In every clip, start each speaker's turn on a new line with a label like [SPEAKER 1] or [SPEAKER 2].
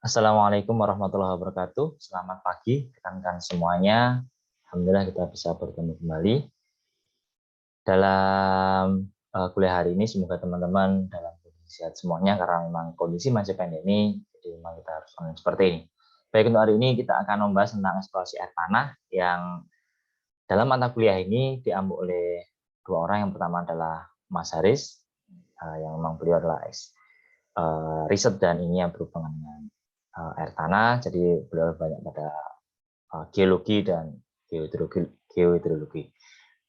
[SPEAKER 1] Assalamualaikum warahmatullahi wabarakatuh. Selamat pagi rekan-rekan semuanya. Alhamdulillah kita bisa bertemu kembali dalam kuliah hari ini. Semoga teman-teman dalam kondisi sehat semuanya karena memang kondisi masih pandemi, jadi memang kita harus online seperti ini. Baik, untuk hari ini kita akan membahas tentang eksplorasi air tanah yang dalam mata kuliah ini diambil oleh dua orang. Yang pertama adalah Mas Haris, yang memang beliau adalah riset dan ini yang berhubungan dengan air tanah. Jadi beliau banyak pada geologi dan geohidrologi.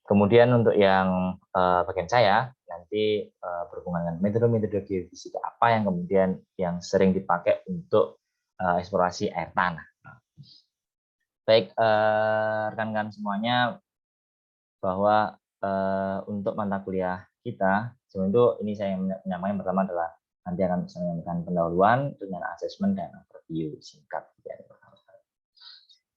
[SPEAKER 1] Kemudian untuk yang bagian saya nanti berhubungan dengan metode-metode geofisika apa yang kemudian yang sering dipakai untuk eksplorasi air tanah. Baik, rekan-rekan semuanya, bahwa untuk mata kuliah kita sebelum itu ini saya menyampaikan pertama adalah nanti akan saya menyampaikan pendahuluan dengan asesmen dan overview singkat.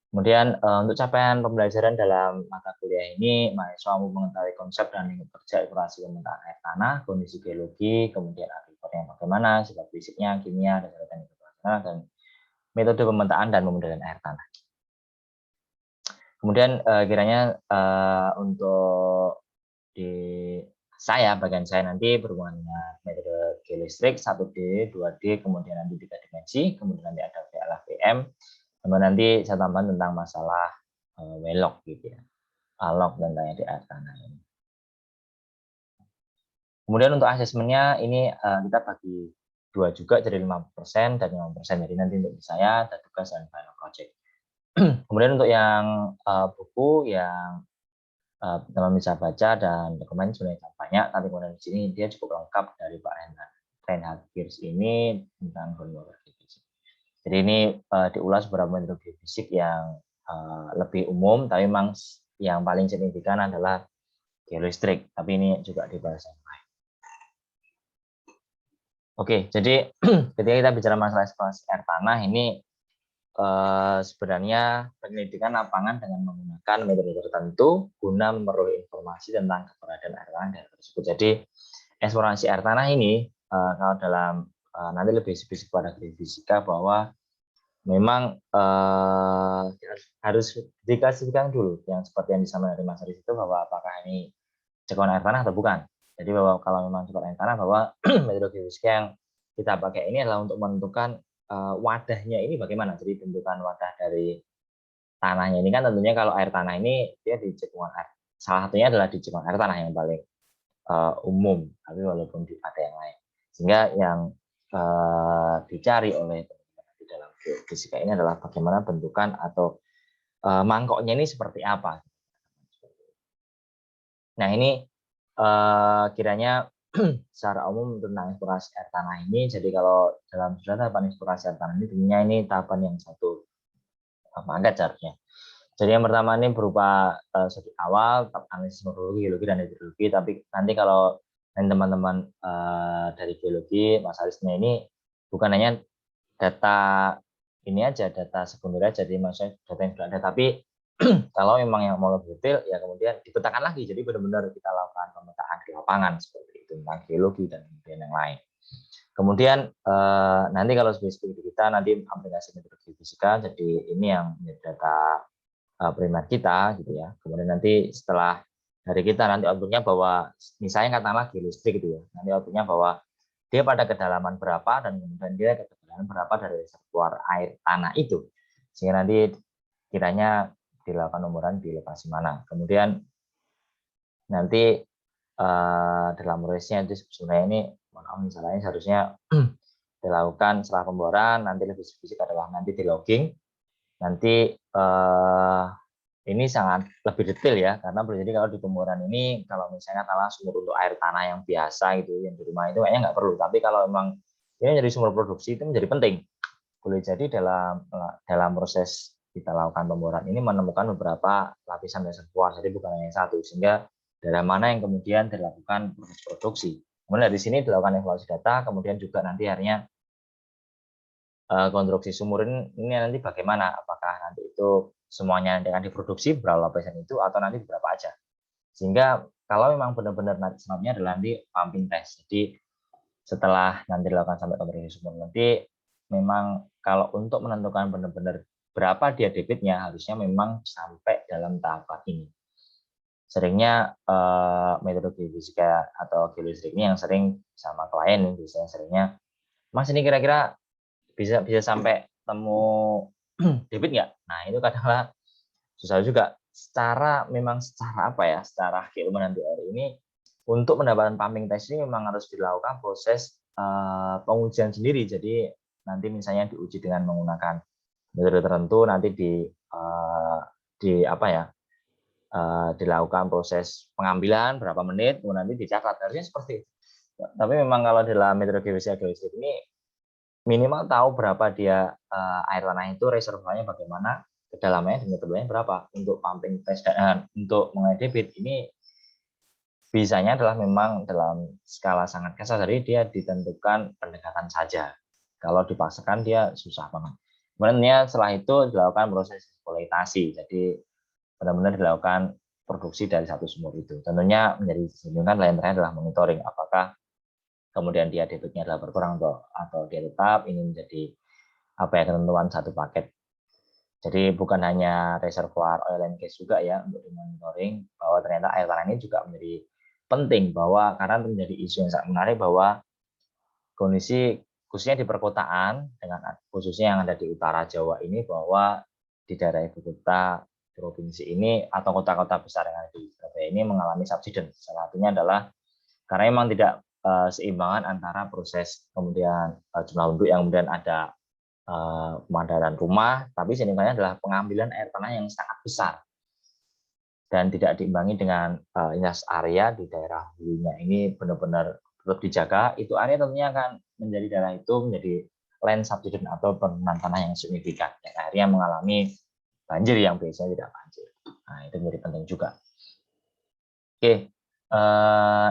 [SPEAKER 1] Kemudian untuk capaian pembelajaran dalam mata kuliah ini, mahasiswa mengetahui konsep dan lingkup kerja eksplorasi permukaan air tanah, kondisi geologi, kemudian akibatnya bagaimana, sifat fisiknya, kimia, dan metode pemetaan dan pemodelan air tanah. Kemudian kiranya untuk di bagian saya nanti berhubungan dengan metode geolistrik 1D, 2D, kemudian nanti 3 dimensi, kemudian nanti ada VLFPM, kemudian nanti saya tambahkan tentang masalah welok gitu ya, alok dan lain di air tanah ini. Kemudian untuk asesmennya ini kita bagi dua juga, jadi 50% dan 50%. Jadi nanti untuk saya ada tugas dan final project. Kemudian untuk yang buku yang teman bisa baca dan dokumen sebenarnya banyak, tapi kemudian di sini dia cukup lengkap dari Pak Reinhard Girs ini tentang groundwater geofisik. Jadi ini diulas beberapa metode geofisik yang lebih umum, tapi memang yang paling signifikan adalah geolistrik, tapi ini juga dibahas yang lain. Oke, jadi ketika kita bicara masalah eksplorasi air tanah ini sebenarnya penyelidikan lapangan dengan menggunakan metode tertentu guna memperoleh informasi tentang keberadaan air tanah tersebut. Jadi eksplorasi air tanah ini kalau dalam nanti lebih spesifik pada geofisika bahwa memang harus diklasifikasikan dulu yang seperti yang disampaikan dari Mas Haris itu, bahwa apakah ini cekuan air tanah atau bukan. Jadi bahwa kalau memang cekuan air tanah, bahwa metode geofisika yang kita pakai ini adalah untuk menentukan wadahnya ini bagaimana. Jadi bentukan wadah dari tanahnya ini kan tentunya kalau air tanah ini dia di cekuan air. Salah satunya adalah di cekuan air tanah yang paling umum, tapi walaupun ada yang lain. Sehingga yang dicari oleh teman-teman di dalam geofisika ini adalah bagaimana bentukan atau mangkoknya ini seperti apa. Nah ini kiranya secara umum tentang eksplorasi air tanah ini. Jadi kalau dalam tahapan eksplorasi air tanah ini tentunya ini tahapan yang satu pangkat seharusnya. Jadi yang pertama ini berupa studi awal, analisis morfologi, geologi, dan hidrologi. Tapi nanti kalau teman-teman dari geologi, Mas Harisnya ini bukan hanya data ini aja, data sekunder aja, jadi maksudnya data yang sudah ada. Tapi kalau memang yang mau lebih detail, ya kemudian dipetakan lagi. Jadi benar-benar kita lakukan pemetaan di lapangan seperti itu tentang geologi dan kemudian yang lain. Kemudian nanti kalau spesifik kita nanti aplikasi metode geofisika. Jadi ini yang data primer kita gitu ya. Kemudian nanti setelah dari kita nanti outputnya bahwa misalnya katakanlah geolistrik gitu ya. Nanti outputnya bahwa dia pada kedalaman berapa dan kemudian dia ke kedalaman berapa dari reservoir air tanah itu. Sehingga nanti kiranya dilakukan umuran di lokasi mana. Kemudian nanti dalam prosesnya itu sebenarnya ini misalnya seharusnya dilakukan setelah pemboran, nanti lebih spesifik adalah nanti di logging. Nanti ini sangat lebih detail ya, karena jadi kalau di pemboran ini kalau misalnya tanah sumur untuk air tanah yang biasa gitu yang di rumah itu kayaknya nggak perlu, tapi kalau memang ini jadi sumber produksi itu menjadi penting. Boleh jadi dalam proses kita lakukan pemboran ini menemukan beberapa lapisan reservoir, jadi bukan hanya satu, sehingga daerah mana yang kemudian dilakukan proses produksi. Kemudian dari sini dilakukan evaluasi data, kemudian juga nanti akhirnya konstruksi sumur ini nanti bagaimana, apakah nanti itu semuanya akan diproduksi berapa lapisan itu atau nanti beberapa aja. Sehingga kalau memang benar-benar nanti selanjutnya adalah nanti pumping test. Jadi setelah nanti dilakukan sampai konstruksi sumur nanti memang kalau untuk menentukan benar-benar berapa dia debitnya harusnya memang sampai dalam tahapan ini. Seringnya metode geofisika atau geolistrik ini yang sering sama klien nih, biasanya seringnya, Mas ini kira-kira bisa sampai temu debit nggak? Nah itu kadang-kadang susah juga. Memang secara apa ya? Secara keilmuan teori ini untuk mendapatkan pumping test ini memang harus dilakukan proses pengujian sendiri. Jadi nanti misalnya diuji dengan menggunakan metode tertentu, nanti di apa ya? Dilakukan proses pengambilan berapa menit, kemudian nanti dicatat. Harusnya seperti itu. Tapi memang kalau dalam metode geofisika geolistrik ini minimal tahu berapa dia air tanah itu reservoirnya bagaimana, kedalamannya dan ketebalannya berapa untuk pumping test dan untuk mengenai debit ini bisanya adalah memang dalam skala sangat kasar, jadi dia ditentukan pendekatan saja. Kalau dipaksakan dia susah banget. Kemudian setelah itu dilakukan proses eksploitasi, jadi benar-benar dilakukan produksi dari satu sumur itu. Tentunya menjadi disebutkan lain terakhir adalah monitoring, apakah kemudian dia debitnya adalah berkurang atau dia tetap, ini menjadi apa ya, ketentuan satu paket. Jadi bukan hanya reservoir oil and gas juga ya untuk monitoring, bahwa ternyata air tanah ini juga menjadi penting, bahwa karena menjadi isu yang sangat menarik bahwa kondisi khususnya di perkotaan, dengan khususnya yang ada di utara Jawa ini, bahwa di daerah ibu kota provinsi ini atau kota-kota besar yang ada di Surabaya ini mengalami subsidence. Salah satunya adalah karena memang tidak seimbangan antara proses kemudian jumlah penduduk yang kemudian ada pemandaran rumah, tapi senimannya adalah pengambilan air tanah yang sangat besar dan tidak diimbangi dengan luas area di daerah hulunya ini benar-benar tetap dijaga. Itu area tentunya akan menjadi daerah itu menjadi land subsidence atau penurunan tanah yang signifikan, yang akhirnya mengalami banjir yang biasanya tidak banjir. Nah itu menjadi penting juga. Oke,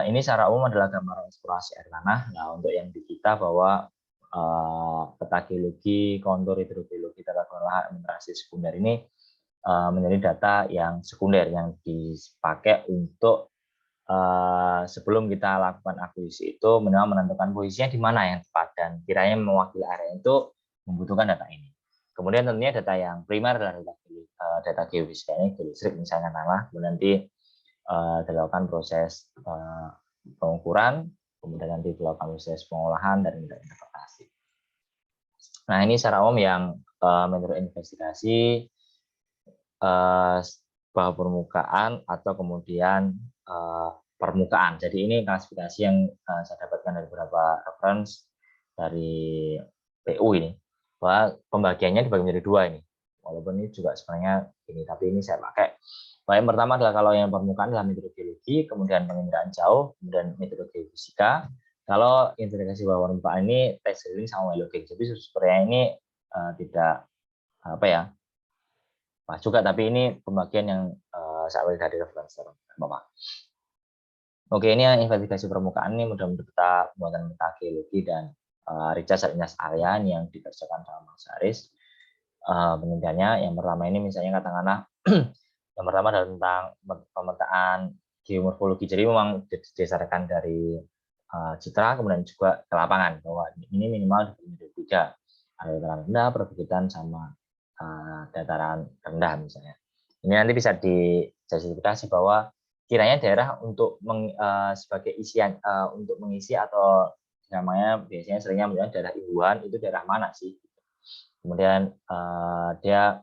[SPEAKER 1] ini secara umum adalah gambaran eksplorasi air tanah. Nah untuk yang di kita bahwa peta geologi, kontur hidrogeologi, tata kelola lahan, administrasi sekunder ini menjadi data yang sekunder yang dipakai untuk sebelum kita lakukan akuisisi itu minimal menentukan posisinya di mana yang tepat dan kiranya mewakili area itu membutuhkan data ini. Kemudian tentunya data yang primer adalah data geofisika ini, geolistrik misalnya tanah, kemudian nanti dilakukan proses pengukuran, kemudian nanti dilakukan proses pengolahan dan interpretasi. Nah ini secara umum yang metode investigasi bawah permukaan atau kemudian permukaan. Jadi ini klasifikasi yang saya dapatkan dari beberapa reference dari PU ini, bahwa pembagiannya dibagi menjadi dua ini. Walaupun ini juga sebenarnya ini, tapi ini saya pakai. Bahwa yang pertama adalah kalau yang permukaan adalah metode geologi, kemudian penginderaan jauh, kemudian metode geofisika. Kalau investigasi bawah permukaan ini test drilling sama well logging. Jadi sebenarnya ini tidak apa ya, pas juga, tapi ini pembagian yang saya ambil dari referensi Bapak. Oke, ini yang investigasi permukaan ini mudah-mudahan kita pembuatan peta geologi dan recharge area yang dikerjakan sama Mas Haris. Penelitiannya yang pertama ini misalnya katakanlah yang pertama adalah tentang pemetaan geomorfologi. Jadi memang didasarkan dari citra, kemudian juga ke lapangan bahwa ini minimal di 3, ada dataran rendah, perbukitan, sama dataran rendah misalnya. Ini nanti bisa dijustifikasi bahwa kiranya daerah untuk sebagai isian untuk mengisi atau namanya biasanya seringnya menjadi daerah imbuhan, itu daerah mana sih? Kemudian dia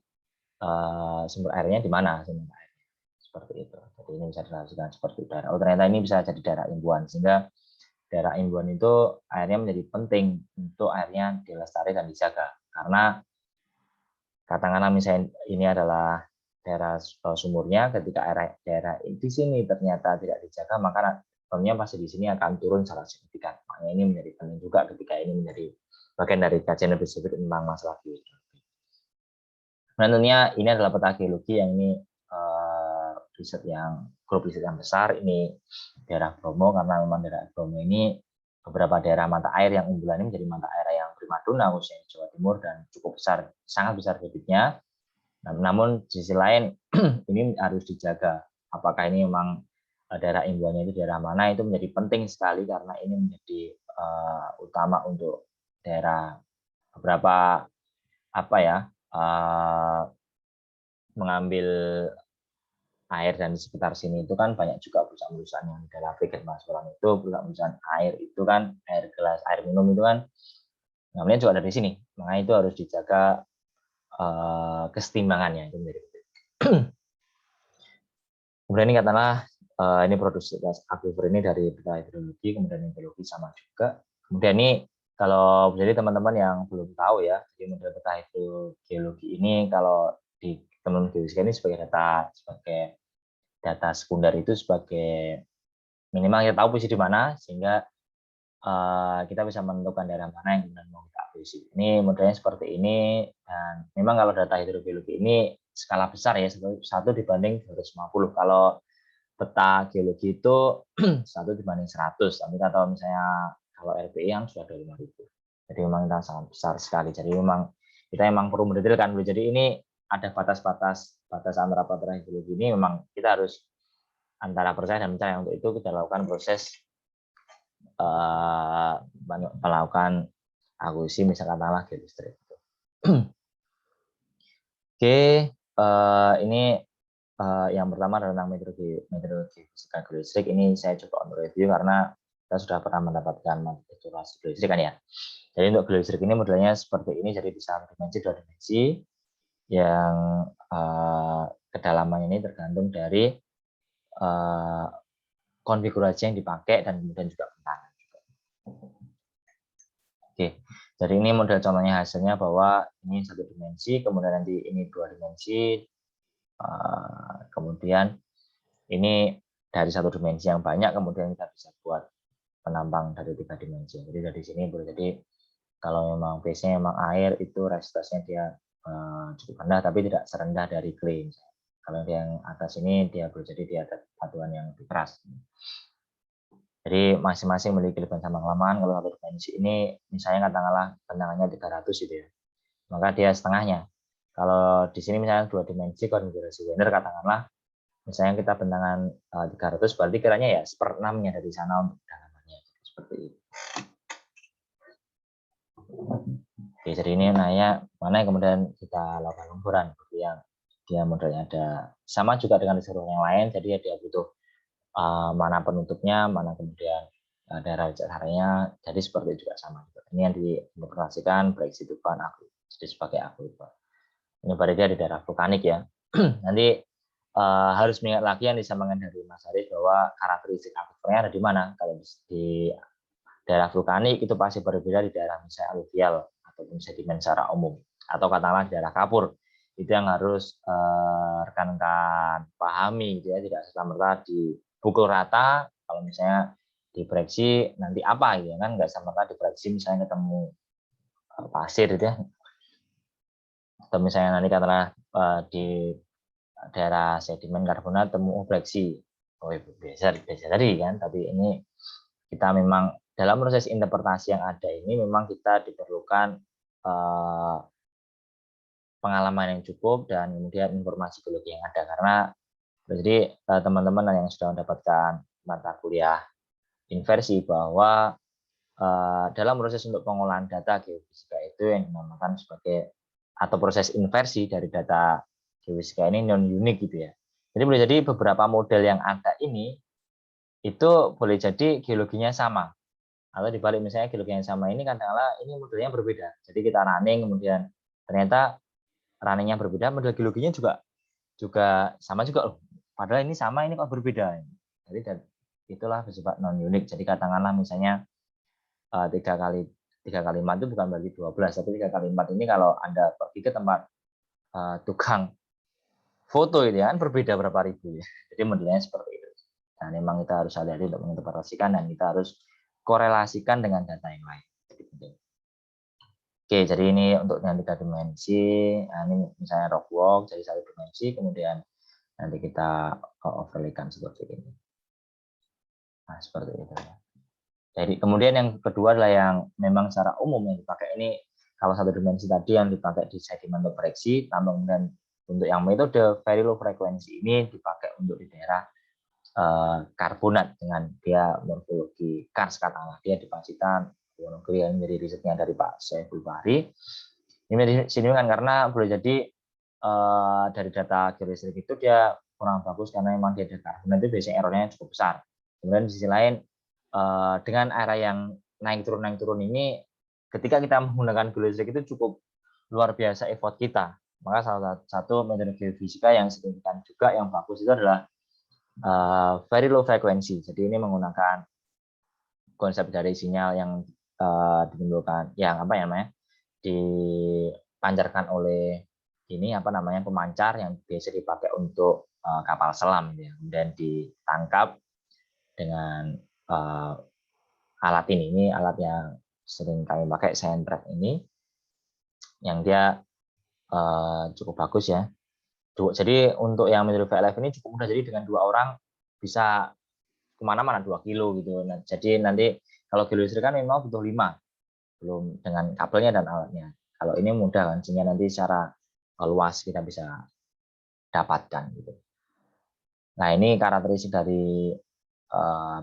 [SPEAKER 1] sumber airnya di mana, sumber airnya seperti itu. Jadi ini bisa dilakukan seperti daerah. Oh ternyata ini bisa jadi daerah imbuhan, sehingga daerah imbuhan itu airnya menjadi penting untuk airnya dilestarikan dan dijaga. Karena katakanlah misalnya ini adalah daerah sumurnya, ketika daerah di sini ternyata tidak dijaga, maka tentunya pasti di sini akan turun secara signifikan. Makanya ini menjadi penting juga ketika ini menjadi bagian dari kajian lebih spesifik tentang masalah geologi. Dan tentunya ini adalah peta geologi yang ini riset yang grup riset yang besar. Ini daerah Bromo, karena memang daerah Bromo ini beberapa daerah mata air yang unggulan ini menjadi mata air yang primadona khususnya Jawa Timur dan cukup besar, sangat besar debitnya. Namun di sisi lain ini harus dijaga apakah ini memang daerah imbuhannya itu daerah mana, itu menjadi penting sekali karena ini menjadi utama untuk daerah beberapa apa ya, mengambil air dan di sekitar sini itu kan banyak juga perusahaan-perusahaan yang di dalam Afrika Masuran itu, perusahaan air itu kan, air gelas, air minum itu kan ngambilnya juga dari sini. Makanya itu harus dijaga kesetimbangannya itu menjadi penting. Kemudian ini katakanlah ini produksi gas akuifer ini dari beta hidrologi, kemudian geologi sama juga. Kemudian ini kalau jadi teman-teman yang belum tahu ya, jadi model beta hidrogeologi ini kalau di teman geofisika ini sebagai data sekunder itu sebagai minimal kita tahu posisi di mana sehingga kita bisa menentukan daerah mana yang kemudian mau kita akuisisi. Ini modelnya seperti ini dan memang kalau data hidrogeologi ini skala besar ya, 1 dibanding 250. Kalau peta geologi itu 1 dibanding 100, tapi kalau misalnya kalau RPI yang sudah ada 5.000. Jadi memang kita sangat besar sekali. Jadi memang kita memang perlu mendetailkan dulu. Jadi ini ada batas antara peta geologi ini memang kita harus antara percaya dan percaya. Untuk itu kita lakukan proses melakukan akuisisi misalkan tanah geolistrik. Oke, ini yang pertama tentang metodologi fisika geolistrik. Ini saya coba untuk review karena kita sudah pernah mendapatkan metodologi geolistrik kan ya. Jadi untuk geolistrik ini modelnya seperti ini, jadi bisa dimensi 2 dimensi yang kedalaman ini tergantung dari konfigurasi yang dipakai dan kemudian juga bentangan. Oke, jadi ini model contohnya hasilnya bahwa ini 1 dimensi, kemudian nanti ini 2 dimensi, kemudian ini dari 1 dimensi yang banyak, kemudian kita bisa buat penampang dari 3 dimensi. Jadi dari sini boleh jadi kalau memang base-nya memang air itu resistensinya dia cukup rendah, tapi tidak serendah dari clay. Kalau yang atas ini dia boleh jadi dia ada batuan yang lebih keras. Jadi masing-masing memiliki kelebihan sama kelemahan. Kalau 1 dimensi ini misalnya katakanlah bentangannya 300 gitu ya, maka dia setengahnya. Kalau di sini misalnya 2 dimensi konfigurasi Wener katakanlah misalnya kita bentangan 300, berarti kiranya ya 1/6-nya dari sana untuk kedalamannya seperti itu. Oke, jadi ini nanya mana yang kemudian kita lakukan ukuran seperti yang dia modelnya ada sama juga dengan disuruh yang lain, jadi dia butuh mana penutupnya, mana kemudian daerah areanya, jadi seperti itu juga sama. Ini yang diintegrasikan proyeksi depan aku, jadi sebagai akuifer. Ini berarti dia di daerah vulkanik ya. Nanti harus mengingat lagi yang disampaikan dari Mas Haris bahwa karakteristik akuifernya ada di mana. Kalau di daerah vulkanik itu pasti berbeda di daerah misalnya aluvial ataupun sedimen secara umum, atau katakanlah di daerah kapur. Itu yang harus rekan-rekan pahami, gitu ya, tidak serta-merta dipukul rata. Kalau misalnya diproyeksi nanti apa gitu kan, nggak serta-merta diproyeksi misalnya ketemu pasir gitu ya, atau misalnya nanti katakanlah di daerah sedimen karbonat temu proyeksi, biasa tadi kan. Tapi ini kita memang dalam proses interpretasi yang ada ini memang kita diperlukan pengalaman yang cukup dan kemudian informasi geologi yang ada, karena jadi teman-teman yang sudah mendapatkan mata kuliah inversi bahwa dalam proses untuk pengolahan data geofisika itu yang dinamakan sebagai atau proses inversi dari data geofisika ini non unik gitu ya. Jadi boleh jadi beberapa model yang ada ini itu boleh jadi geologinya sama, atau dibalik misalnya geologi yang sama ini kadang-kala ini modelnya berbeda. Jadi kita running kemudian ternyata runningnya berbeda, model geologinya juga sama juga loh. Padahal ini sama, ini kok berbeda. Jadi itulah bersifat non unik. Jadi katakanlah misalnya 3 kali 4 itu bukan berarti 12, tapi 3 kali 4 ini kalau Anda pergi ke tempat tukang foto itu ya kan berbeda berapa ribu ya. Jadi modelnya seperti itu. Nah, memang kita harus hati-hati untuk menginterpretasikan dan kita harus korelasikan dengan data yang lain. Jadi penting. Oke, jadi ini untuk yang 3 dimensi. Nah, ini misalnya rock walk jadi 1 dimensi, kemudian nanti kita overlaykan seperti ini. Nah, seperti itu ya. Jadi kemudian yang kedua adalah yang memang secara umum yang dipakai ini, kalau 1 dimensi tadi yang dipakai di sedimen proyeksi, kemudian untuk yang metode very low frekuensi ini dipakai untuk di daerah karbonat dengan dia morfologi kars katakanlah dia di Pacitan Wonogiri yang menjadi risetnya dari Pak Syaiful Bahri. Ini menjadi signifikan karena boleh jadi dari data geolistrik itu dia kurang bagus karena memang dia ada karbon itu biasanya errornya cukup besar. Kemudian di sisi lain dengan area yang naik turun ini, ketika kita menggunakan geolistrik itu cukup luar biasa effort kita. Maka salah satu metode geofisika yang signifikan juga yang bagus itu adalah very low frequency. Jadi ini menggunakan konsep dari sinyal yang ditimbulkan, yang apa ya namanya, dipancarkan oleh ini apa namanya pemancar yang biasa dipakai untuk kapal selam, ya. Kemudian ditangkap dengan alat ini alat yang sering kami pakai, Scientrek ini, yang dia cukup bagus ya. Jadi untuk yang metode VLF ini cukup mudah, jadi dengan 2 orang bisa kemana-mana 2 kilo gitu. Nah, jadi nanti kalau geolistrik kan memang butuh 5, belum dengan kabelnya dan alatnya. Kalau ini mudah kan, sehingga nanti secara luas kita bisa dapatkan gitu. Nah ini karakteristik dari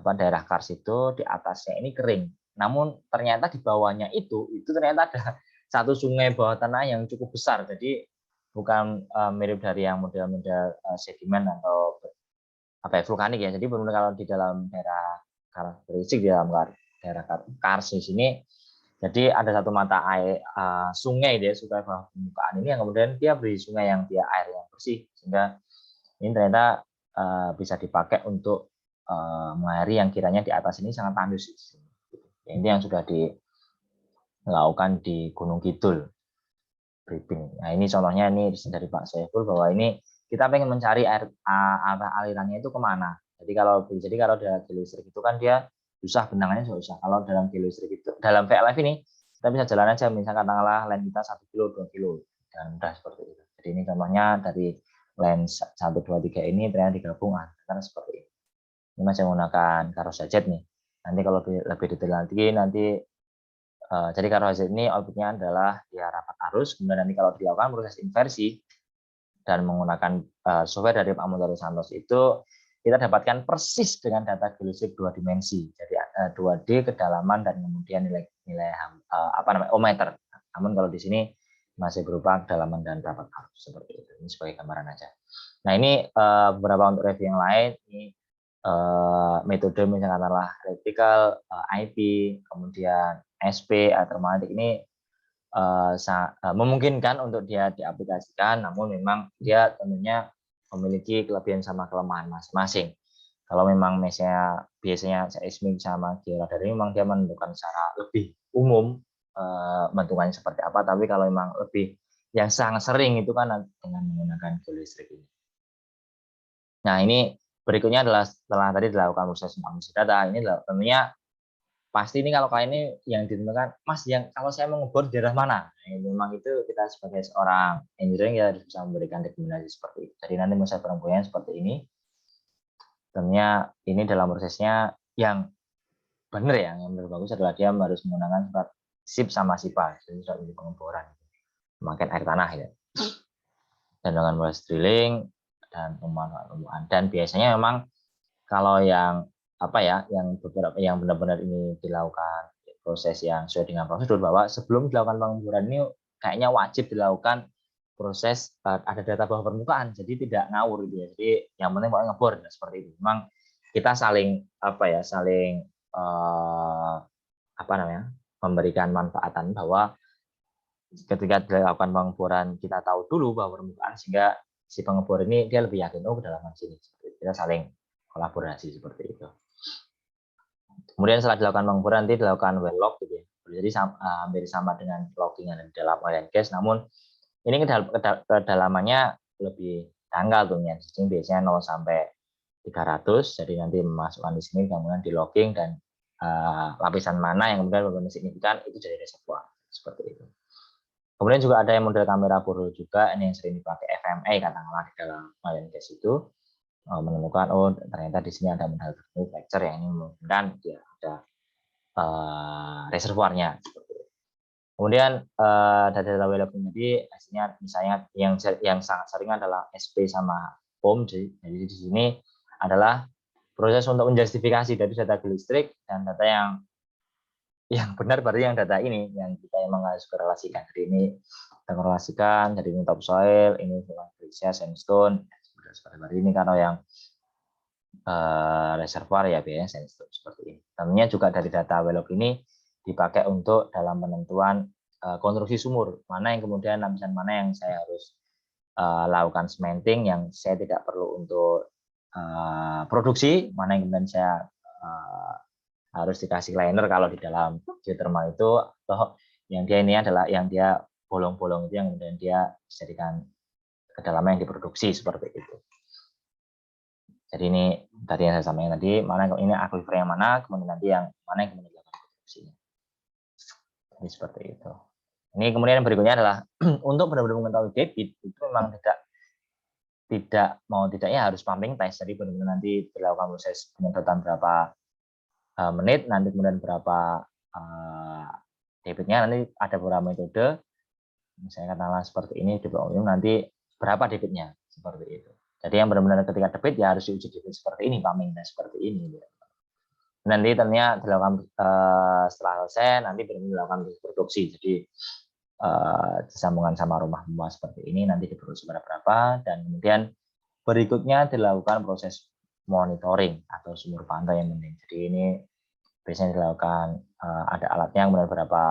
[SPEAKER 1] daerah Kars itu, di atasnya ini kering. Namun ternyata di bawahnya itu ternyata ada satu sungai bawah tanah yang cukup besar. Jadi bukan mirip dari yang model-model sedimen atau apa ya, vulkanik ya. Jadi benar-benar kalau di dalam daerah karakteristik di dalam daerah Kars di sini, jadi ada satu mata air sungai dia, sungai bawah permukaan ini yang kemudian dia beri sungai yang dia air yang bersih, sehingga ini ternyata bisa dipakai untuk mengairi yang kiranya di atas ini sangat tandus. Ini yang sudah dilakukan di Gunung Kidul briefing. Nah ini contohnya ini dari Pak Syaiful bahwa ini kita pengen mencari arah alirannya itu kemana. Jadi kalau dalam geolistrik itu kan dia susah, benangannya susah. Kalau dalam geolistrik itu, dalam VLF ini kita bisa jalan aja, misalnya katakanlah line kita 1 kilo, 2 kilo, dan mudah seperti itu. Jadi ini contohnya dari line 1, 2, 3 ini ternyata digabung kan seperti ini. Ini masih menggunakan Karosset nih. Nanti kalau lebih detail nanti jadi Karosset ini outputnya adalah dia rapat arus. Kemudian nanti kalau dilakukan proses inversi dan menggunakan software dari Pak Muntari Santos itu, kita dapatkan persis dengan data geolistrik 2 dimensi. Jadi 2D kedalaman dan kemudian nilai ohmmeter. Namun kalau di sini masih berupa kedalaman dan rapat arus seperti itu. Ini sebagai gambaran aja. Nah ini beberapa untuk review yang lain. Ini metode misalnya adalah electrical, IP, kemudian SP, thermaltic ini memungkinkan untuk dia diaplikasikan, namun memang dia tentunya memiliki kelebihan sama kelemahan masing-masing. Kalau memang biasanya seismik sama georadar ini memang dia menentukan secara lebih umum bentukannya seperti apa, tapi kalau memang lebih yang sangat sering itu kan dengan menggunakan geolistrik ini. Nah ini berikutnya adalah setelah tadi dilakukan proses analisis data, ini tentunya pasti ini kalau kalian ini yang ditentukan, Mas, yang kalau saya mau ngebor di daerah mana? Nah, memang itu kita sebagai seorang engineering ya harus bisa memberikan rekomendasi seperti itu. Jadi nanti proses pengembangan seperti ini, tentunya ini dalam prosesnya yang benar ya, yang benar bagus adalah dia harus menggunakan surat SIP sama SIPA, jadi surat izin pengeboran, pemakaian air tanah ya, dan dengan proses drilling dan pemanfaatan. Dan biasanya memang kalau yang yang benar-benar ini dilakukan proses yang sesuai dengan prosedur, bahwa sebelum dilakukan pengeboran ini kayaknya wajib dilakukan proses ada data bawah permukaan, jadi tidak ngawur gitu ya. Jadi yang penting pokoknya ngebor seperti itu. Memang kita saling memberikan manfaatan bahwa ketika dilakukan pengeboran kita tahu dulu bahwa permukaan, sehingga si pengebor ini dia lebih yakin kedalaman sini. Kita saling kolaborasi seperti itu. Kemudian setelah dilakukan pengeboran nanti dilakukan well log gitu ya. Jadi hampir sama dengan logging yang di dalam oil and gas, namun ini kedalamannya lebih dangkal tuh ya. Jadi biasanya 0 sampai 300. Jadi nanti memasukkan di sini, kemudian di logging, dan lapisan mana yang kemudian benar-benar signifikan itu jadi reservoir seperti itu. Kemudian juga ada yang model kamera Borel juga, ini yang sering dipakai FMA katakanlah di dalam oil and gas itu, menemukan ternyata di sini ada modal fracture yang ini memungkinkan dia ada reservoirnya. Kemudian dari data well logging tadi hasilnya misalnya yang sangat sering adalah SP sama POM. Jadi di sini adalah proses untuk menjustifikasi dari data geolistrik dan data yang yang benar berarti yang data ini yang kita emang harus korelasikan. Jadi ini kita korelasikan, jadi ini topsoil, ini Glacier, sandstone, seperti ini. Kalau yang reservoir ya biasanya sandstone seperti ini. Tentunya juga dari data Welog ini dipakai untuk dalam penentuan konstruksi sumur, mana yang kemudian lapisan mana yang saya harus lakukan cementing, yang saya tidak perlu untuk produksi, mana yang kemudian saya harus dikasih liner kalau di dalam geothermal itu, atau yang dia ini adalah yang dia bolong-bolong itu yang kemudian dia dijadikan kedalaman yang diproduksi seperti itu. Jadi ini tadi yang saya sampaikan tadi, mana ini aquifer yang mana, kemudian nanti yang mana yang kemudian dilakukan produksinya. Jadi seperti itu. Ini kemudian yang berikutnya adalah untuk benar-benar mengetahui debit itu memang tidak mau tidaknya harus pumping test. Jadi benar-benar nanti dilakukan proses penyedotan berapa menit, nanti kemudian berapa debitnya, nanti ada beberapa metode. Misalnya katakanlah seperti ini, debit umum nanti berapa debitnya seperti itu. Jadi yang benar-benar ketika debit ya harus diuji debit seperti ini, pumping test seperti ini. Nanti tentunya dilakukan setelah selesai, nanti benar-benar dilakukan produksi. Jadi disambungkan sama rumah seperti ini, nanti diproduksi berapa, dan kemudian berikutnya dilakukan proses monitoring atau sumur pantau yang penting. Jadi ini biasanya dilakukan ada alatnya, kemudian berapa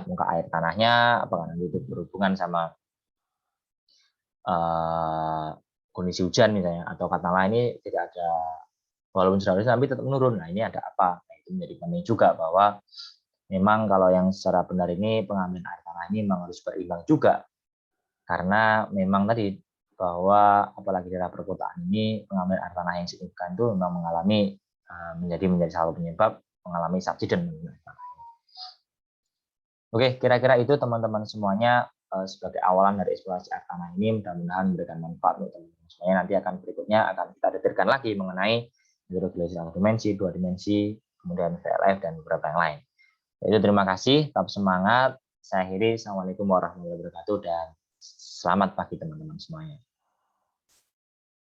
[SPEAKER 1] muka air tanahnya, apakah nanti itu berhubungan sama kondisi hujan misalnya, atau katakanlah ini tidak ada, walaupun sudah tapi tetap menurun. Nah ini ada apa? Nah, itu menjadi penting juga bahwa memang kalau yang secara benar ini pengambilan air tanah ini memang harus berimbang juga, karena memang tadi bahwa apalagi daerah perkotaan ini pengambilan air tanah yang signifikan itu memang mengalami menjadi salah satu penyebab mengalami subsidence. Oke, kira-kira itu teman-teman semuanya sebagai awalan dari eksplorasi air tanah ini, mudah-mudahan memberikan manfaat untuk teman-teman semuanya. Nanti akan berikutnya akan kita detailkan lagi mengenai hidrogelisis satu dimensi, 2 dimensi, kemudian VLF dan beberapa yang lain. Jadi terima kasih, tetap semangat. Saya akhiri, assalamualaikum warahmatullahi wabarakatuh dan selamat pagi teman-teman semuanya.